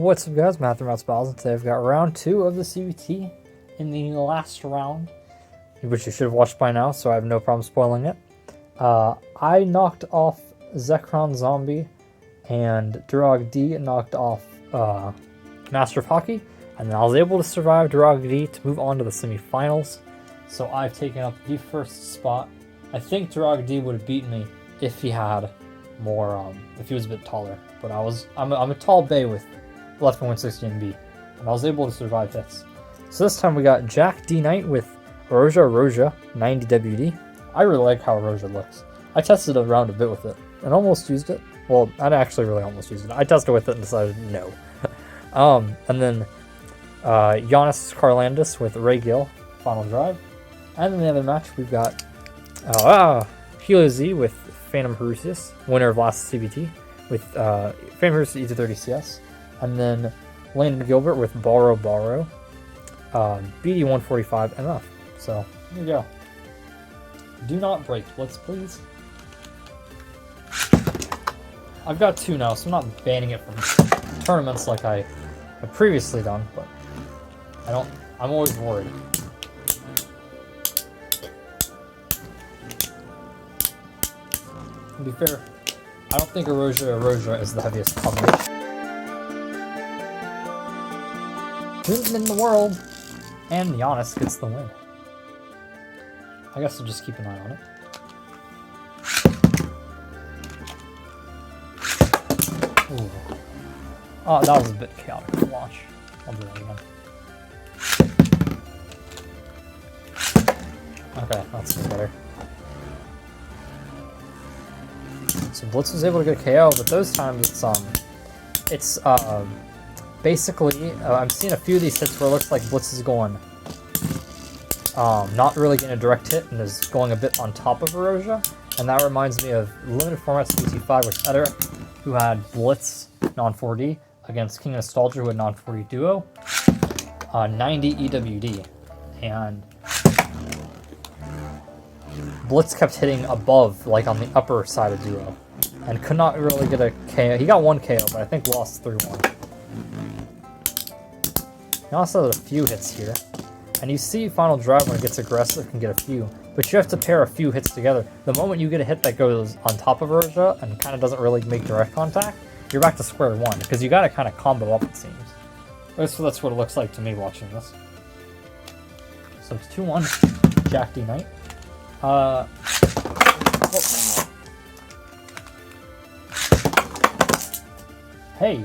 What's up, guys? Matthew Mouse and today I've got round 2 of the CBT in the last round, which you should have watched by now, so I have no problem spoiling it. I knocked off Zekron Zombie, and Durag D knocked off Master of Hockey, and then I was able to survive Durag D to move on to the semifinals. So I've taken up the first spot. I think Durag D would have beaten me if he had more, if he was a bit taller. But I'm a tall bay with left 160 and B, and I was able to survive hits. So this time we got Jack D Knight with Roja 90 WD. I really like how Roja looks. I tested around a bit with it and almost used it. Well, I actually really almost used it. I tested with it and decided no. And then Giannis Carlandis with Ray Gill, Final Drive. And then the other match we've got Helio Z with Phantom Harusius, winner of last CBT, with Phantom Harusius E230 CS. And then Landon Gilbert with Borrow BD 145 MF. So here we go. Do not break blitz, please. I've got 2 now, so I'm not banning it from tournaments like I have previously done, but I'm always worried. To be fair, I don't think Roja is the heaviest combination in the world, and Giannis gets the win. I guess I'll just keep an eye on it. Ooh. Oh, that was a bit chaotic to watch. I'll do that again. Okay, that's better. So Blitz was able to get KO, but those times it's basically, I'm seeing a few of these hits where it looks like Blitz is going, not really getting a direct hit and is going a bit on top of Roja, and that reminds me of limited format CBT5 with Eder, who had Blitz non-4D against King Nostalgia, who had non-4D duo, 90 EWD, and Blitz kept hitting above, like on the upper side of duo, and could not really get a KO. He got 1 KO, but I think lost 3-1. He also has a few hits here. And you see Final Drive when it gets aggressive can get a few, but you have to pair a few hits together. The moment you get a hit that goes on top of Roja and kind of doesn't really make direct contact, you're back to square one, because you got to kind of combo up, it seems. So that's what it looks like to me watching this. So it's 2-1, Jack D Knight. Hey,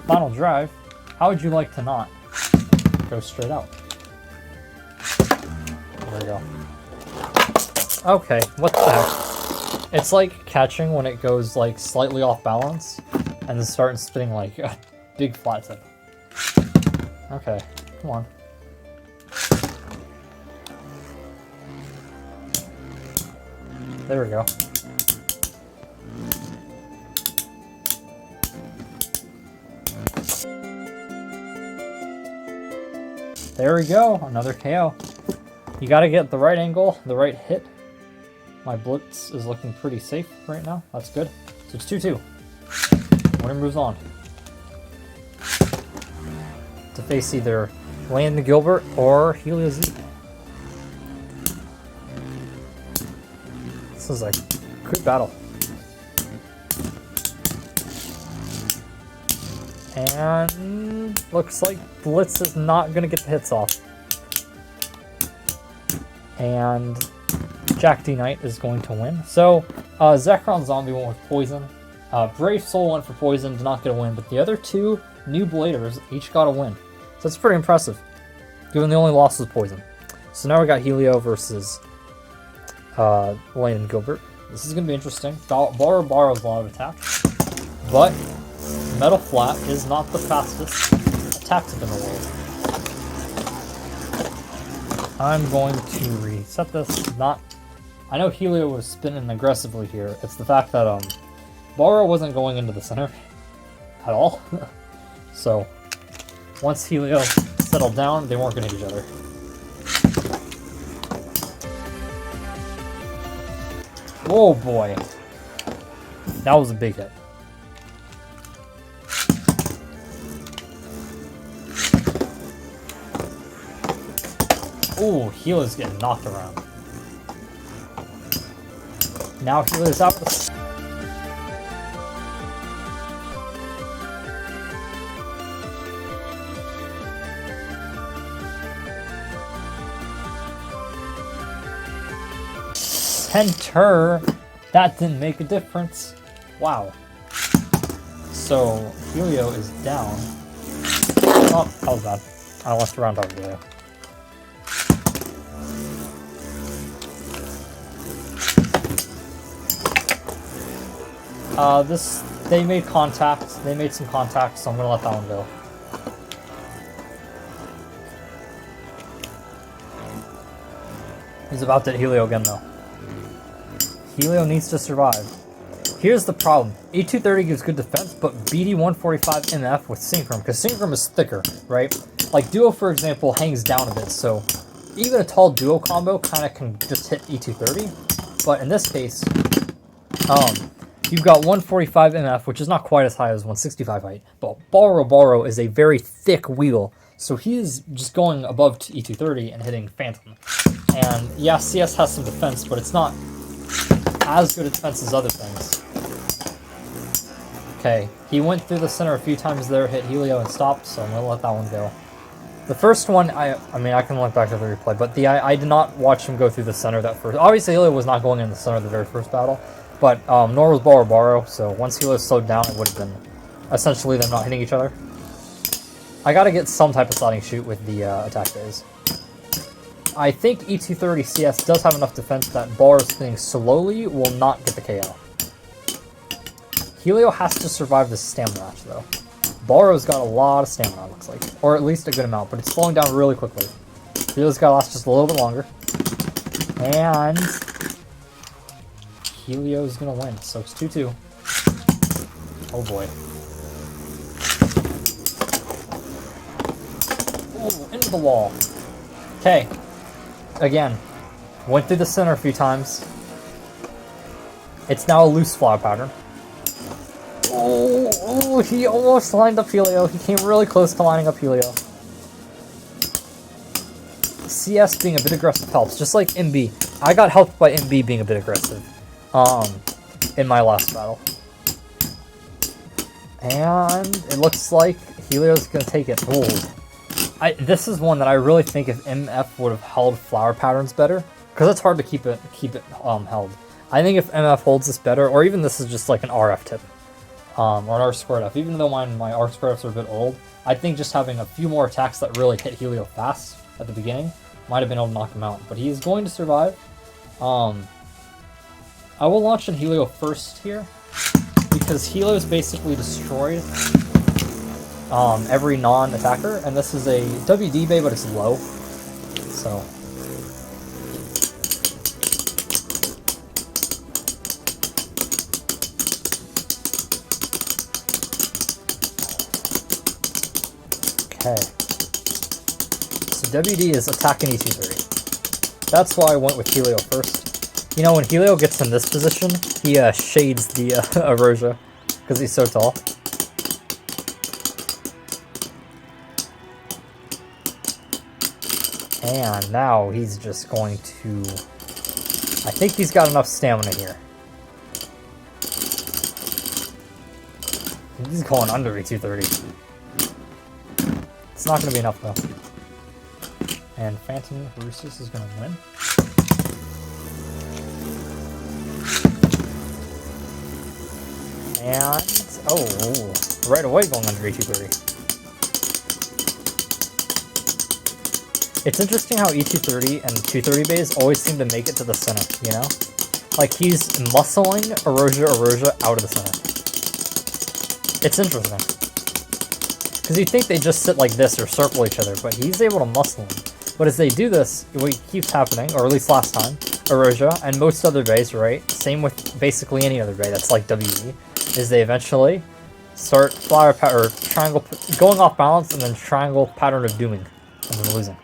Final Drive, how would you like to not go straight out? There we go. Okay, what the heck? It's like catching when it goes like slightly off balance and then starting spinning like a big flat tip. Okay, come on. There we go. There we go, another KO. You gotta get the right angle, the right hit. My Blitz is looking pretty safe right now. That's good. So it's 2-2. Winner moves on to face either Landon Gilbert or Helio Z. This is a good battle. And looks like Blitz is not going to get the hits off. And Jack D Knight is going to win. So Zekron Zombie went with Poison. Brave Soul went for Poison, did not get a win, but the other 2 new Bladers each got a win. So that's pretty impressive, given the only loss was Poison. So now we got Helio versus Landon Gilbert. This is going to be interesting. Borrows a lot of attack, but Metal Flat is not the fastest attack tip in the world. I'm going to reset this. I know Helio was spinning aggressively here. It's the fact that Borrow wasn't going into the center at all. So once Helio settled down, they weren't going to hit each other. Oh boy. That was a big hit. Ooh, Helio's getting knocked around. Now Helio's out of the... Center! That didn't make a difference. Wow. So, Helio is down. Oh, that was bad. I lost a round over there. They made contact. They made some contact, so I'm gonna let that one go. He's about to hit Helio again, though. Helio needs to survive. Here's the problem. A230 gives good defense, but BD145 MF with Synchrom, because Synchrom is thicker, right? Like Duo, for example, hangs down a bit, so even a tall Duo combo kind of can just hit E230. But in this case, you've got 145 MF, which is not quite as high as 165 height, but Baro is a very thick wheel, so he's just going above E230 and hitting Phantom. And yeah, CS has some defense, but it's not as good a defense as other things. Okay, he went through the center a few times there, hit Helio and stopped, so I'm gonna let that one go. The first one, I mean, I can look back at the replay, but I did not watch him go through the center that first. Obviously, Helio was not going in the center of the very first battle, but nor was Baro, so once Helio slowed down, it would have been essentially them not hitting each other. I gotta get some type of sliding shoot with the attack phase. I think E230 CS does have enough defense that Baro's hitting slowly will not get the KO. Helio has to survive this stamina match, though. Baro's got a lot of stamina, it looks like. Or at least a good amount, but it's slowing down really quickly. Helio's got to last just a little bit longer. And Helio's going to win, so it's 2-2. Oh boy. Ooh, into the wall. Okay. Again, went through the center a few times. It's now a loose flower pattern. Oh, he almost lined up Helio. He came really close to lining up Helio. CS being a bit aggressive helps, just like MB. I got helped by MB being a bit aggressive in my last battle. And it looks like Helio's going to take it. Oh. This is one that I really think if MF would have held flower patterns better, because it's hard to keep it held. I think if MF holds this better, or even this is just like an RF tip, or an R squared F, even though my R squared Fs are a bit old, I think just having a few more attacks that really hit Helio fast at the beginning might have been able to knock him out. But he's going to survive. I will launch in Helio first here, because Helio's basically destroyed every non-attacker, and this is a WD bay, but it's low, so. Okay. So WD is attacking E230. That's why I went with Helio first. You know, when Helio gets in this position, he shades the Erosia, because he's so tall. And now he's just going to... I think he's got enough stamina here. He's going under E230. It's not going to be enough, though. And Phantom Roussus is going to win. And... oh, right away going under E230. It's interesting how E230 and 230 bays always seem to make it to the center, you know? Like, he's muscling Erosia out of the center. It's interesting. Because you'd think they just sit like this or circle each other, but he's able to muscle them. But as they do this, what keeps happening, or at least last time, Erosia and most other bays, right? Same with basically any other bay that's like WE, is they eventually start flower or triangle, going off balance, and then triangle pattern of dooming, and then losing.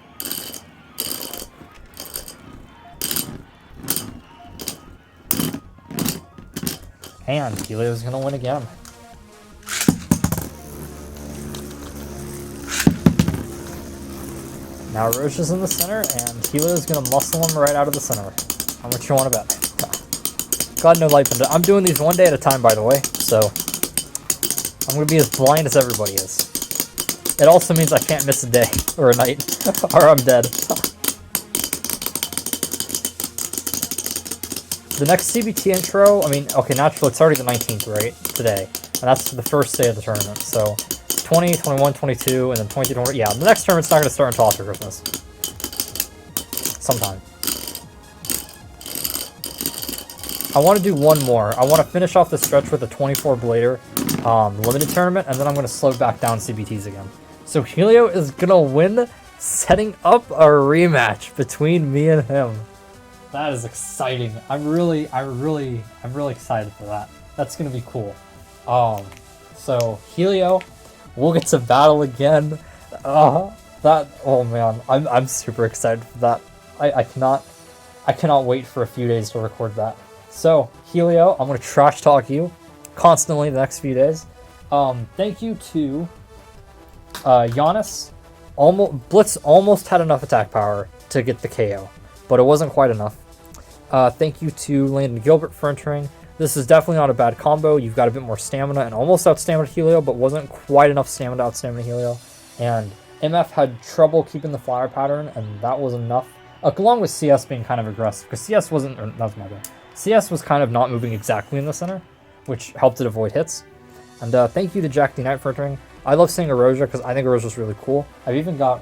And Helio's gonna win again. Now Roche's in the center, and Helio's gonna muscle him right out of the center. How much you want to bet? God, no light bend. I'm doing these one day at a time, by the way, so I'm gonna be as blind as everybody is. It also means I can't miss a day or a night, or I'm dead. The next CBT intro, I mean, okay, naturally, it's already the 19th, right? Today. And that's the first day of the tournament, so 20, 21, 22, and then 22, 20, yeah, the next tournament's not going to start until after Christmas. Sometime. I want to do one more. I want to finish off the stretch with a 24 blader limited tournament, and then I'm going to slow back down CBTs again. So Helio is going to win, setting up a rematch between me and him. That is exciting. I'm really excited for that. That's going to be cool. So Helio, we'll get to battle again. Oh man, I'm super excited for that. I cannot wait for a few days to record that. So Helio, I'm gonna trash talk you constantly the next few days. Thank you to Giannis. Blitz almost had enough attack power to get the KO, but it wasn't quite enough. Thank you to Landon Gilbert for entering. This is definitely not a bad combo. You've got a bit more stamina and almost out-stamina Helio, but wasn't quite enough stamina to out-stamina Helio. And MF had trouble keeping the flower pattern, and that was enough. Along with CS being kind of aggressive, because CS wasn't, or that was my bad. CS was kind of not moving exactly in the center, which helped it avoid hits. And thank you to Jack D. Knight for entering. I love seeing Erosia, because I think Erosia's really cool. I've even got,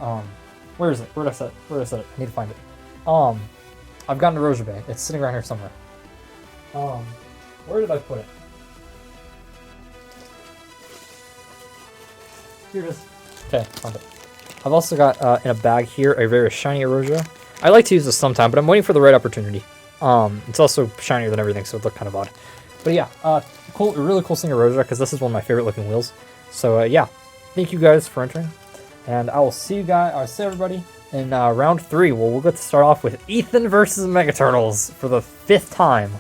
where is it? Where did I set it? I need to find it. I've got an Erosia Bay. It's sitting around here somewhere. Where did I put it? Here it is. Okay, found it. I've also got, in a bag here, a very shiny Erosia. I like to use this sometime, but I'm waiting for the right opportunity. It's also shinier than everything, so it looked kind of odd. But yeah, cool, really cool seeing Erosia, because this is one of my favorite looking wheels. So yeah, thank you guys for entering. And I will see you guys, I'll see everybody in round 3. Well, we'll get to start off with Ethan versus Mega Turtles for the 5th time.